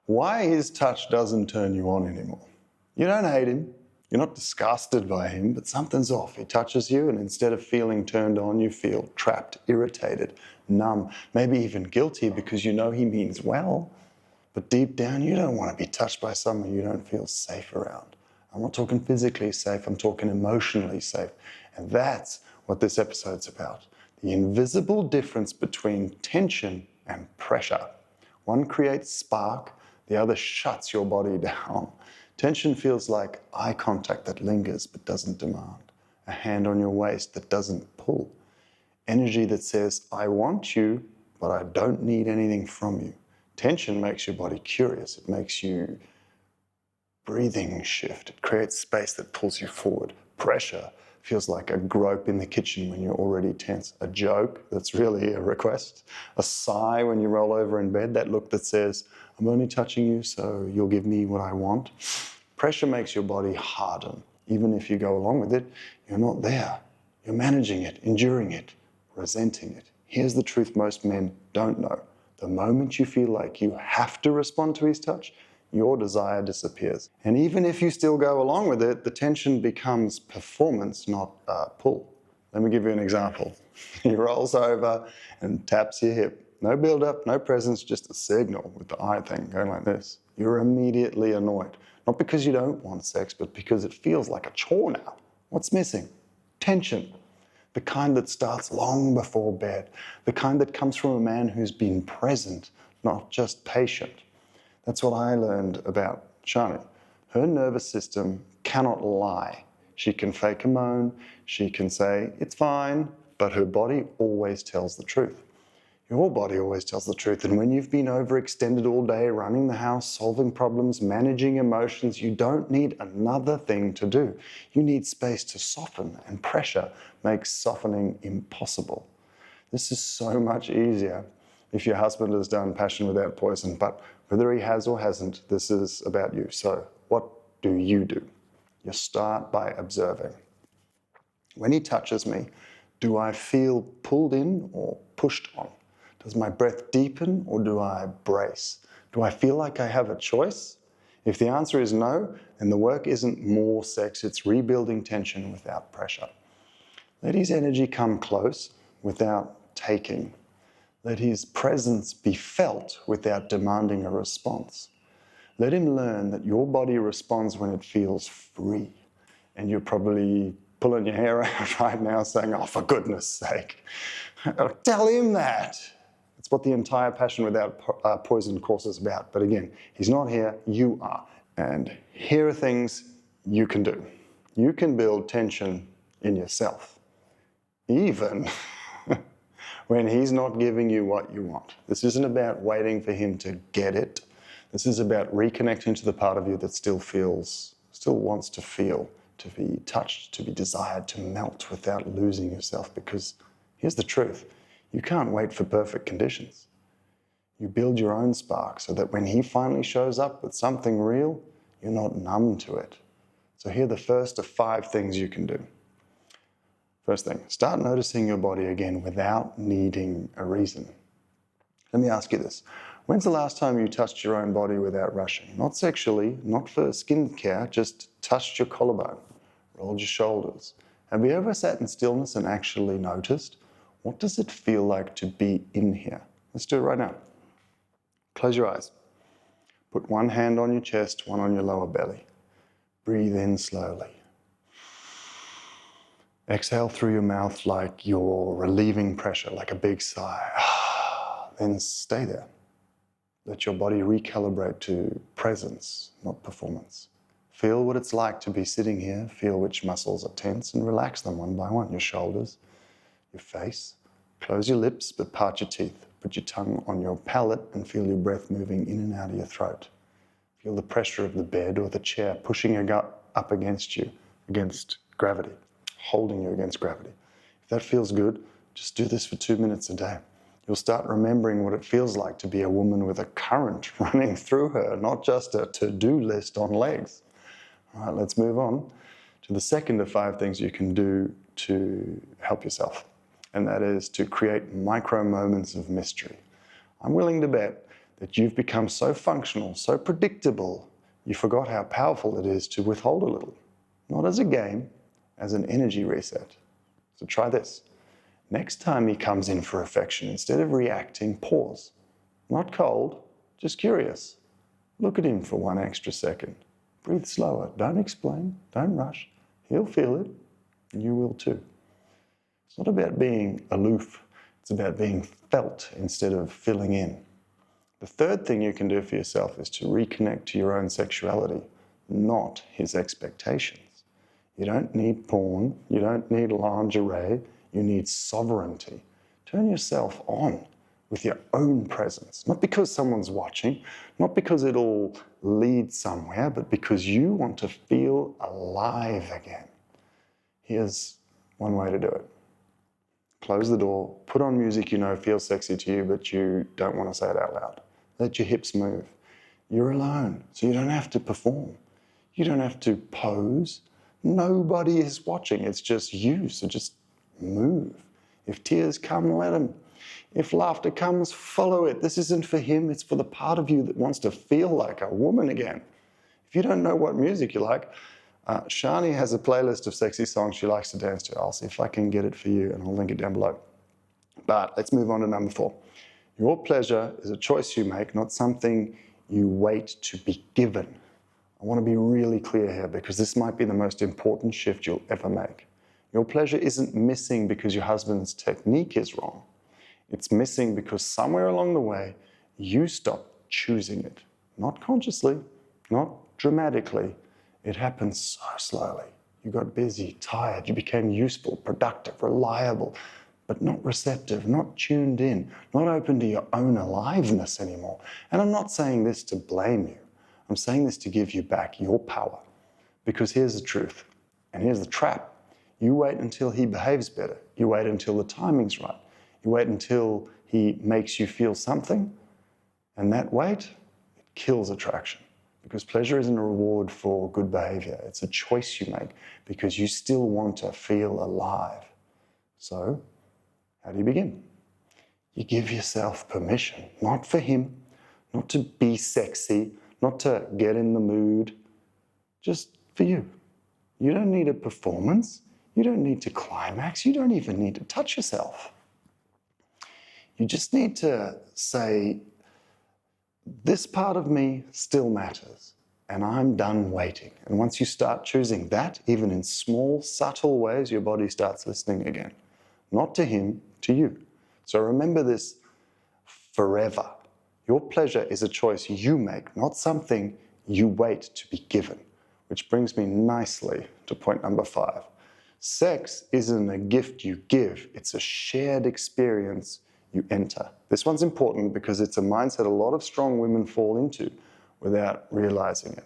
why his touch doesn't turn you on anymore. You don't hate him. You're not disgusted by him, but something's off. He touches you, and instead of feeling turned on, you feel trapped, irritated, numb, maybe even guilty because you know he means well. But deep down, you don't want to be touched by someone you don't feel safe around. I'm not talking physically safe, I'm talking emotionally safe. And that's what this episode's about. The invisible difference between tension and pressure. One creates spark, the other shuts your body down. Tension feels like eye contact that lingers but doesn't demand. A hand on your waist that doesn't pull. Energy that says, I want you, but I don't need anything from you. Tension makes your body curious. It makes you breathing shift. It creates space that pulls you forward. Pressure feels like a grope in the kitchen when you're already tense. A joke that's really a request. A sigh when you roll over in bed. That look that says, I'm only touching you so you'll give me what I want. Pressure makes your body harden. Even if you go along with it, you're not there. You're managing it, enduring it, resenting it. Here's the truth most men don't know. The moment you feel like you have to respond to his touch, your desire disappears. And even if you still go along with it, the tension becomes performance, not pull. Let me give you an example. He rolls over and taps your hip. No build-up, no presence, just a signal with the eye thing going like this. You're immediately annoyed. Not because you don't want sex, but because it feels like a chore now. What's missing? Tension. The kind that starts long before bed. The kind that comes from a man who's been present, not just patient. That's what I learned about Shani. Her nervous system cannot lie. She can fake a moan, she can say, it's fine, but her body always tells the truth. Your body always tells the truth, and when you've been overextended all day, running the house, solving problems, managing emotions, you don't need another thing to do. You need space to soften, and pressure makes softening impossible. This is so much easier if your husband has done Passion Without Poison, but whether he has or hasn't, this is about you. So what do? You start by observing. When he touches me, do I feel pulled in or pushed on? Does my breath deepen or do I brace? Do I feel like I have a choice? If the answer is no, then the work isn't more sex, it's rebuilding tension without pressure. Let his energy come close without taking. Let his presence be felt without demanding a response. Let him learn that your body responds when it feels free. And you're probably pulling your hair out right now saying, oh, for goodness sake. Tell him that. It's what the entire Passion Without Poison course is about. But again, he's not here, you are. And here are things you can do. You can build tension in yourself, even when he's not giving you what you want. This isn't about waiting for him to get it. This is about reconnecting to the part of you that still wants to feel, to be touched, to be desired, to melt without losing yourself. Because here's the truth. You can't wait for perfect conditions. You build your own spark so that when he finally shows up with something real, you're not numb to it. So here are the first of 5 things you can do. First thing, start noticing your body again without needing a reason. Let me ask you this. When's the last time you touched your own body without rushing? Not sexually, not for skin care, just touched your collarbone, rolled your shoulders. Have you ever sat in stillness and actually noticed? What does it feel like to be in here? Let's do it right now. Close your eyes. Put one hand on your chest, one on your lower belly. Breathe in slowly. Exhale through your mouth like you're relieving pressure, like a big sigh. Then stay there. Let your body recalibrate to presence, not performance. Feel what it's like to be sitting here. Feel which muscles are tense and relax them one by one. Your shoulders, your face. Close your lips, but part your teeth. Put your tongue on your palate and feel your breath moving in and out of your throat. Feel the pressure of the bed or the chair pushing your gut up against you, against gravity, holding you against gravity. If that feels good, just do this for 2 minutes a day. You'll start remembering what it feels like to be a woman with a current running through her, not just a to-do list on legs. All right, let's move on to the second of 5 things you can do to help yourself. And that is to create micro moments of mystery. I'm willing to bet that you've become so functional, so predictable, you forgot how powerful it is to withhold a little. Not as a game, as an energy reset. So try this. Next time he comes in for affection, instead of reacting, pause. Not cold, just curious. Look at him for 1 extra second. Breathe slower. Don't explain. Don't rush. He'll feel it, and you will too. It's not about being aloof. It's about being felt instead of filling in. The third thing you can do for yourself is to reconnect to your own sexuality, not his expectations. You don't need porn. You don't need lingerie. You need sovereignty. Turn yourself on with your own presence, not because someone's watching, not because it'll lead somewhere, but because you want to feel alive again. Here's one way to do it. Close the door, put on music you know feels sexy to you, but you don't want to say it out loud. Let your hips move. You're alone, so you don't have to perform. You don't have to pose. Nobody is watching, it's just you, so just move. If tears come, let them. If laughter comes, follow it. This isn't for him, it's for the part of you that wants to feel like a woman again. If you don't know what music you like, Shani has a playlist of sexy songs she likes to dance to. I'll see if I can get it for you and I'll link it down below. But let's move on to number 4. Your pleasure is a choice you make, not something you wait to be given. I want to be really clear here because this might be the most important shift you'll ever make. Your pleasure isn't missing because your husband's technique is wrong. It's missing because somewhere along the way, you stopped choosing it. Not consciously, not dramatically. It happened so slowly. You got busy, tired, you became useful, productive, reliable, but not receptive, not tuned in, not open to your own aliveness anymore. And I'm not saying this to blame you. I'm saying this to give you back your power. Because here's the truth, and here's the trap. You wait until he behaves better. You wait until the timing's right. You wait until he makes you feel something, and that wait, it kills attraction. Because pleasure isn't a reward for good behavior. It's a choice you make because you still want to feel alive. So, how do you begin? You give yourself permission, not for him, not to be sexy, not to get in the mood, just for you. You don't need a performance. You don't need to climax. You don't even need to touch yourself. You just need to say, this part of me still matters, and I'm done waiting. And once you start choosing that, even in small, subtle ways, your body starts listening again. Not to him, to you. So remember this forever. Your pleasure is a choice you make, not something you wait to be given. Which brings me nicely to point number 5. Sex isn't a gift you give, it's a shared experience you enter. This one's important because it's a mindset a lot of strong women fall into without realizing it.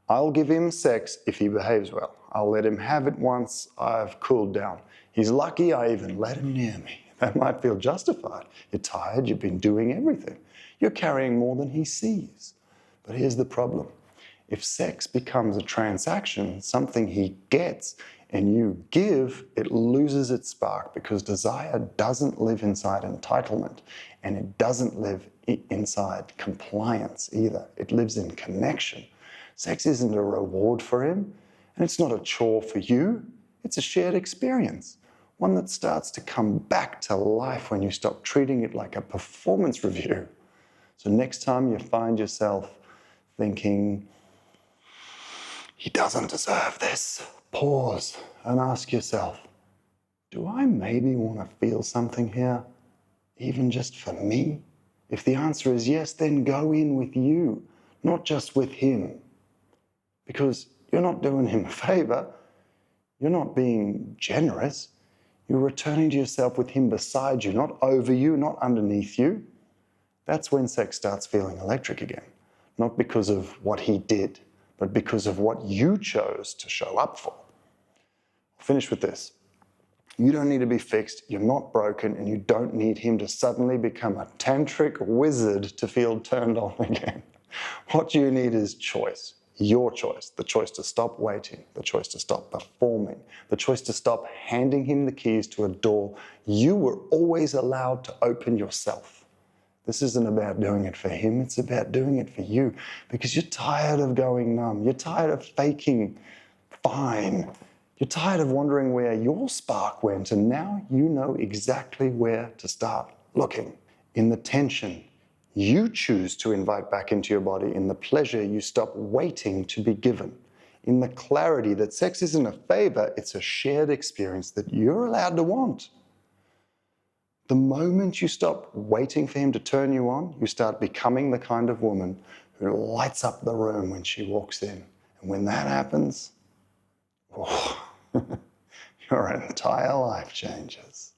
I'll give him sex if he behaves well. I'll let him have it once I've cooled down. He's lucky I even let him near me. That might feel justified. You're tired, you've been doing everything. You're carrying more than he sees. But here's the problem. If sex becomes a transaction, something he gets and you give, it loses its spark because desire doesn't live inside entitlement and it doesn't live inside compliance either. It lives in connection. Sex isn't a reward for him and it's not a chore for you. It's a shared experience, one that starts to come back to life when you stop treating it like a performance review. So next time you find yourself thinking, he doesn't deserve this, pause and ask yourself, do I maybe want to feel something here, even just for me? If the answer is yes, then go in with you, not just with him. Because you're not doing him a favor, you're not being generous, you're returning to yourself with him beside you, not over you, not underneath you. That's when sex starts feeling electric again, not because of what he did, but because of what you chose to show up for. I'll finish with this. You don't need to be fixed, you're not broken, and you don't need him to suddenly become a tantric wizard to feel turned on again. What you need is choice, your choice, the choice to stop waiting, the choice to stop performing, the choice to stop handing him the keys to a door you were always allowed to open yourself. This isn't about doing it for him, it's about doing it for you. Because you're tired of going numb. You're tired of faking fine. You're tired of wondering where your spark went, and now you know exactly where to start looking. In the tension you choose to invite back into your body, in the pleasure you stop waiting to be given, in the clarity that sex isn't a favor, it's a shared experience that you're allowed to want. The moment you stop waiting for him to turn you on, you start becoming the kind of woman who lights up the room when she walks in. And when that happens, oh, your entire life changes.